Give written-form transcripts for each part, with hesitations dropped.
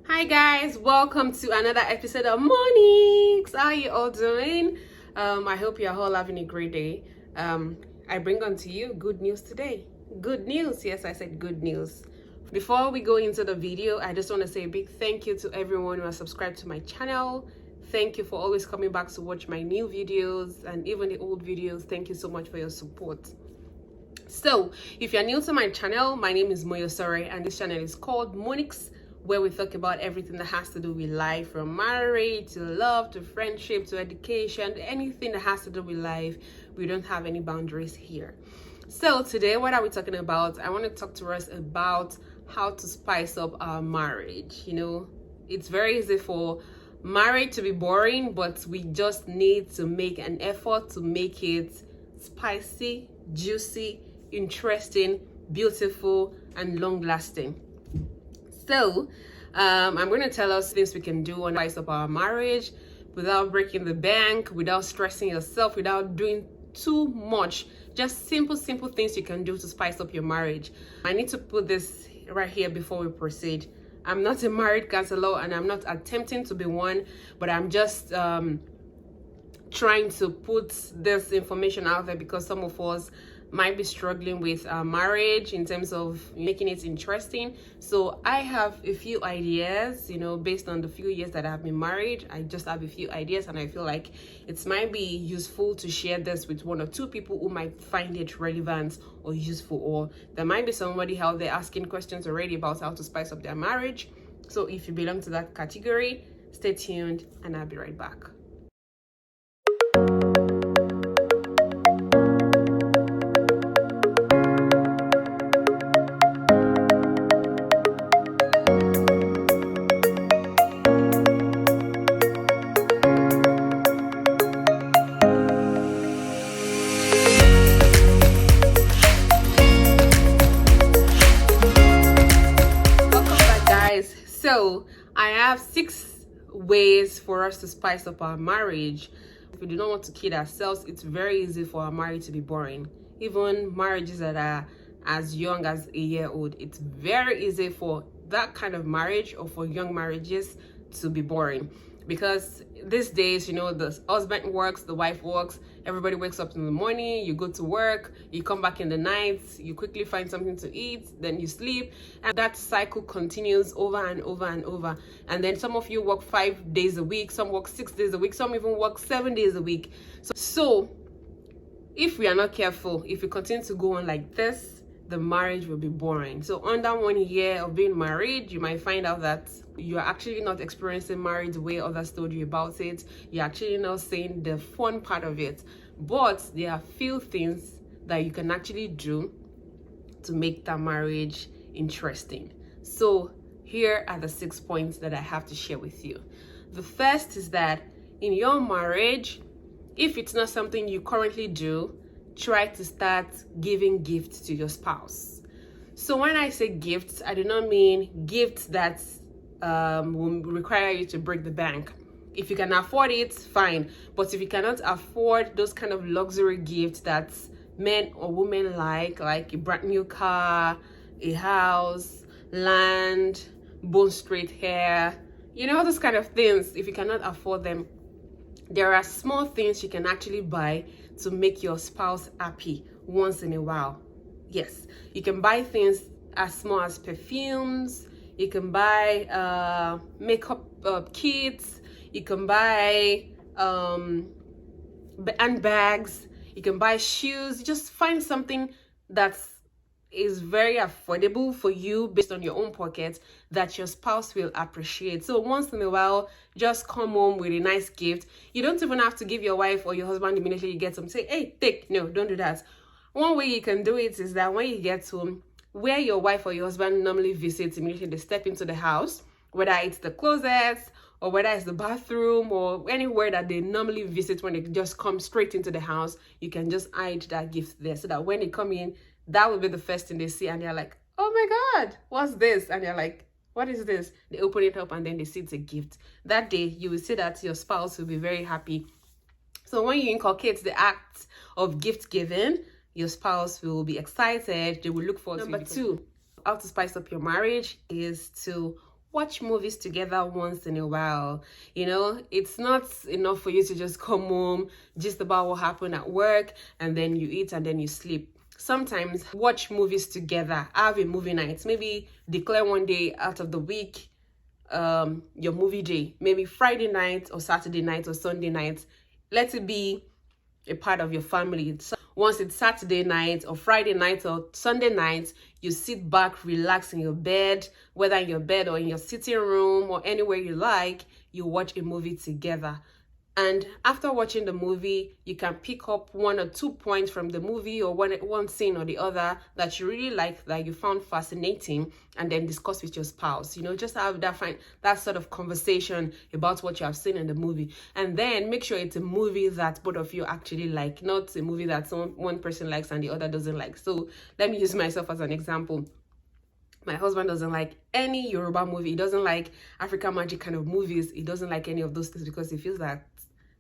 Hi guys, welcome to another episode of Monix. How are you all doing? I hope you're all having a great day. I bring on to you good news today. Good news, yes, I said good news. Before we go into the video, I just want to say a big thank you to everyone who has subscribed to my channel. Thank you for always coming back to watch my new videos and even the old videos. Thank you so much for your support. So, if you're new to my channel, my name is Moyosore and this channel is called Monix, where we talk about everything that has to do with life, from marriage to love to friendship to education, anything that has to do with life. We don't have any boundaries here. So today, what are we talking about? I want to talk to us about how to spice up our marriage. You know, it's very easy for marriage to be boring, but we just need to make an effort to make it spicy, juicy, interesting, beautiful, and long-lasting. So I'm going to tell us things we can do on spice up our marriage without breaking the bank, without stressing yourself, without doing too much. Just simple things you can do to spice up your marriage. I need to put this right here before we proceed. I'm not a marriage counselor and I'm not attempting to be one, but I'm just trying to put this information out there because some of us might be struggling with marriage in terms of making it interesting. So I have a few ideas, you know, based on the few years that I've been married. I just have a few ideas and I feel like it might be useful to share this with one or two people who might find it relevant or useful, or there might be somebody out there asking questions already about how to spice up their marriage. So if you belong to that category, stay tuned and I'll be right back. So I have 6 ways for us to spice up our marriage. If we do not want to kid ourselves, it's very easy for our marriage to be boring. Even marriages that are as young as a year old, it's very easy for that kind of marriage or for young marriages to be boring. Because these days, you know, the husband works, the wife works, everybody wakes up in the morning, you go to work, you come back in the night, you quickly find something to eat, then you sleep, and that cycle continues over and over and over. And then some of you work 5 days a week, some work 6 days a week, some even work 7 days a week. So if we are not careful, if we continue to go on like this, the marriage will be boring. So under 1 year of being married, you might find out that you're actually not experiencing marriage the way others told you about it. You're actually not seeing the fun part of it. But there are few things that you can actually do to make that marriage interesting. So here are the 6 points that I have to share with you. The first is that in your marriage, if it's not something you currently do, try to start giving gifts to your spouse. So when I say gifts, I do not mean gifts that will require you to break the bank. If you can afford it, fine. But if you cannot afford those kind of luxury gifts that men or women like a brand new car, a house, land, bone straight hair, you know, those kind of things, if you cannot afford them, there are small things you can actually buy to make your spouse happy once in a while. Yes, you can buy things as small as perfumes, you can buy makeup kits, you can buy handbags, you can buy shoes. Just find something that is very affordable for you based on your own pocket that your spouse will appreciate. So once in a while, just come home with a nice gift. You don't even have to give your wife or your husband immediately you get home. Say, hey, take. No, don't do that. One way you can do it is that when you get home, where your wife or your husband normally visits immediately they step into the house, whether it's the closet or whether it's the bathroom or anywhere that they normally visit when they just come straight into the house, you can just hide that gift there so that when they come in, that will be the first thing they see and they're like, oh my God, what's this? And they're like, what is this? They open it up and then they see it's a gift. That day, you will see that your spouse will be very happy. So when you inculcate the act of gift giving, your spouse will be excited. They will look forward to it. Number 2, how to spice up your marriage is to watch movies together once in a while. You know, it's not enough for you to just come home, just about what happened at work, and then you eat and then you sleep. Sometimes watch movies together, have a movie night. Maybe declare one day out of the week your movie day, maybe Friday night or Saturday night or Sunday night. Let it be a part of your family. So once it's Saturday night or Friday night or Sunday night, you sit back, relax in your bed, whether in your bed or in your sitting room or anywhere you like, you watch a movie together. And after watching the movie, you can pick up 1 or 2 points from the movie or one scene or the other that you really like, that you found fascinating, and then discuss with your spouse. You know, just have that sort of conversation about what you have seen in the movie. And then make sure it's a movie that both of you actually like, not a movie that one person likes and the other doesn't like. So let me use myself as an example. My husband doesn't like any Yoruba movie. He doesn't like African magic kind of movies. He doesn't like any of those things because he feels that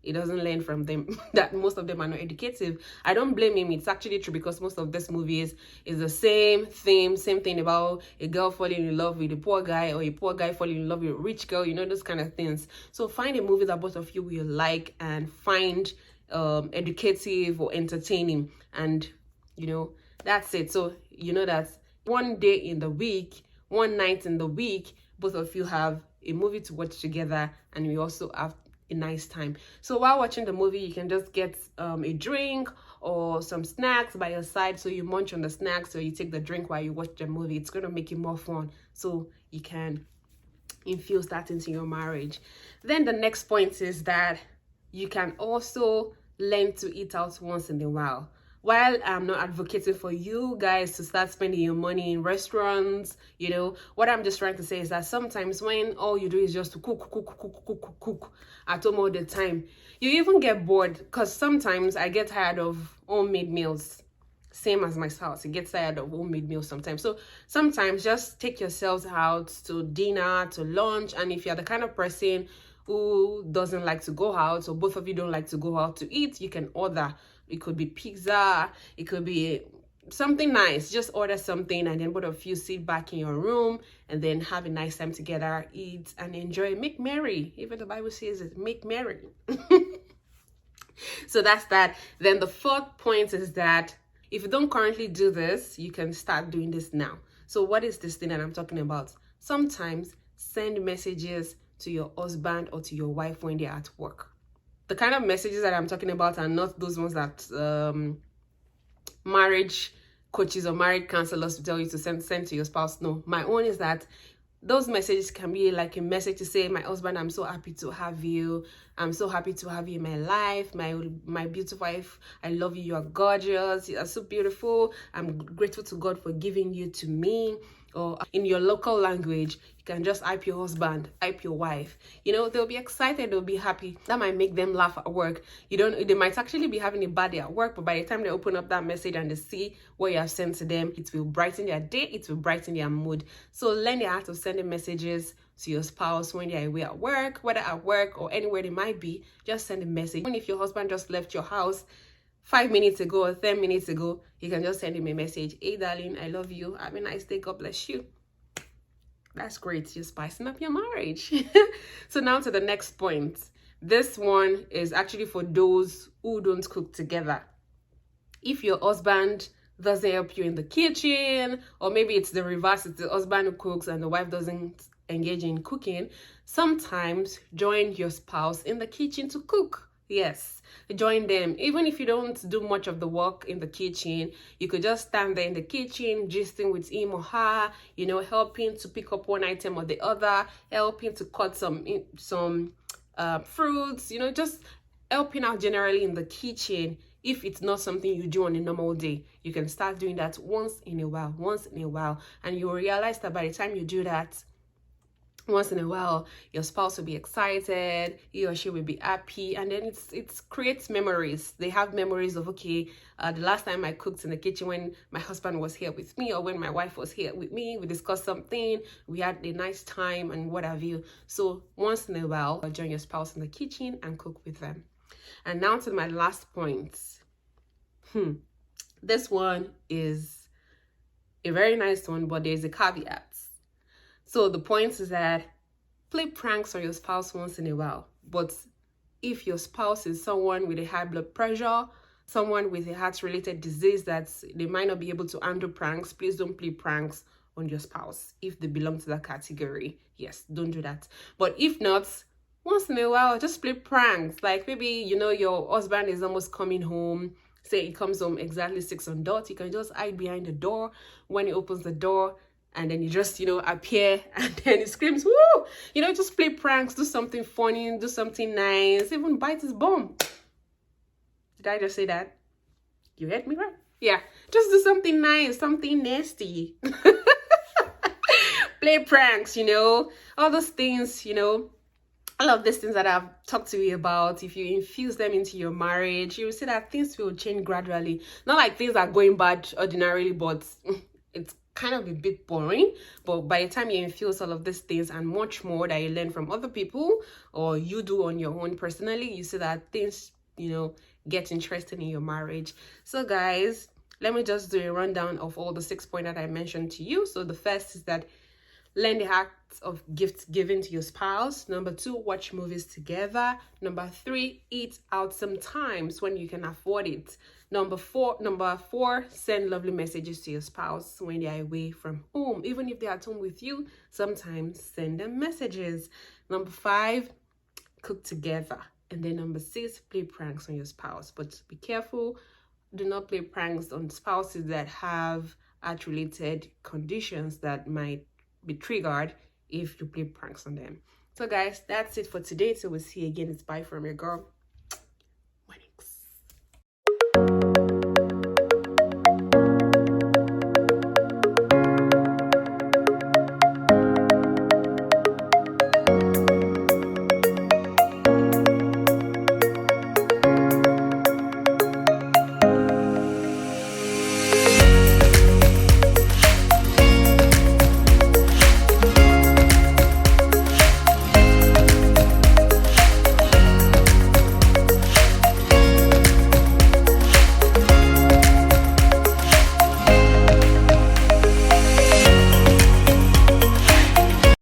he doesn't learn from them, that most of them are not educative. I don't blame him. It's actually true, because most of this movies is the same thing about a girl falling in love with a poor guy, or a poor guy falling in love with a rich girl, you know, those kind of things. So find a movie that both of you will like and find educative or entertaining, and you know, that's it. So you know that one day in the week, one night in the week, both of you have a movie to watch together, and we also have a nice time. So while watching the movie, you can just get a drink or some snacks by your side, so you munch on the snacks or you take the drink while you watch the movie. It's going to make it more fun, so you can infuse that into your marriage. Then the next point is that you can also learn to eat out once in a while. While I'm not advocating for you guys to start spending your money in restaurants, you know, what I'm just trying to say is that sometimes when all you do is just to cook at home all the time, you even get bored, because sometimes I get tired of homemade meals. Same as my spouse, he gets tired of homemade meals sometimes. So sometimes just take yourselves out to dinner, to lunch, and if you're the kind of person who doesn't like to go out, or both of you don't like to go out to eat, you can order. It could be pizza, it could be something nice. Just order something, and then both of you sit back in your room and then have a nice time together, eat and enjoy. Make merry. Even the Bible says it, make merry. So that's that. Then the fourth point is that if you don't currently do this, you can start doing this now. So what is this thing that I'm talking about? Sometimes send messages to your husband or to your wife when they're at work. The kind of messages that I'm talking about are not those ones that marriage coaches or marriage counselors will tell you to send to your spouse. No, my own is that those messages can be like a message to say, my husband, I'm so happy to have you. I'm so happy to have you in my life. My beautiful wife, I love you. You are gorgeous. You are so beautiful. I'm grateful to God for giving you to me. Or in your local language, you can just hype your husband, hype your wife. You know, they'll be excited, they'll be happy. That might make them laugh at work. They might actually be having a bad day at work, but by the time they open up that message and they see what you have sent to them, it will brighten their day, it will brighten their mood. So learn the art of sending messages to your spouse when they're away at work, whether at work or anywhere they might be. Just send a message. Even if your husband just left your house 5 minutes ago or 10 minutes ago, you can just send him a message. Hey, darling, I love you. Have a nice day. God bless you. That's great. You're spicing up your marriage. So now to the next point. This one is actually for those who don't cook together. If your husband doesn't help you in the kitchen, or maybe it's the reverse, it's the husband who cooks and the wife doesn't engage in cooking, sometimes join your spouse in the kitchen to cook. Yes, join them. Even if you don't do much of the work in the kitchen, you could just stand there in the kitchen, gisting with him or her, you know, helping to pick up one item or the other, helping to cut some fruits, you know, just helping out generally in the kitchen. If it's not something you do on a normal day, you can start doing that once in a while, and you'll realize that by the time you do that once in a while, your spouse will be excited, he or she will be happy, and then it creates memories. They have memories of, okay, the last time I cooked in the kitchen when my husband was here with me, or when my wife was here with me, we discussed something, we had a nice time and what have you. So once in a while, join your spouse in the kitchen and cook with them. And now to my last point. This one is a very nice one, but there's a caveat. So the point is that play pranks on your spouse once in a while. But if your spouse is someone with a high blood pressure, someone with a heart-related disease that they might not be able to handle pranks, please don't play pranks on your spouse. If they belong to that category, yes, don't do that. But if not, once in a while, just play pranks. Like maybe, your husband is almost coming home. Say he comes home exactly 6 on dot. You can just hide behind the door. When he opens the door, and then you just, appear, and then he screams, woo! Just play pranks, do something funny, do something nice, even bite his bum. Did I just say that? You heard me right? Yeah, just do something nice, something nasty. Play pranks, all those things, all of these things that I've talked to you about. If you infuse them into your marriage, you will see that things will change gradually. Not like things are going bad ordinarily, but it's kind of a bit boring. But by the time you infuse all of these things and much more that you learn from other people or you do on your own personally, you see that things, get interesting in your marriage. So guys, let me just do a rundown of all the 6 points that I mentioned to you. So the first is that learn the act of gift giving to your spouse. Number 2, watch movies together. Number 3, eat out sometimes when you can afford it. Number four, send lovely messages to your spouse when they are away from home. Even if they are at home with you, sometimes send them messages. Number 5, cook together. And then number 6, play pranks on your spouse. But be careful, do not play pranks on spouses that have heart-related conditions that might be triggered if you play pranks on them. So guys, that's it for today. So we'll see you again. It's bye from your girl.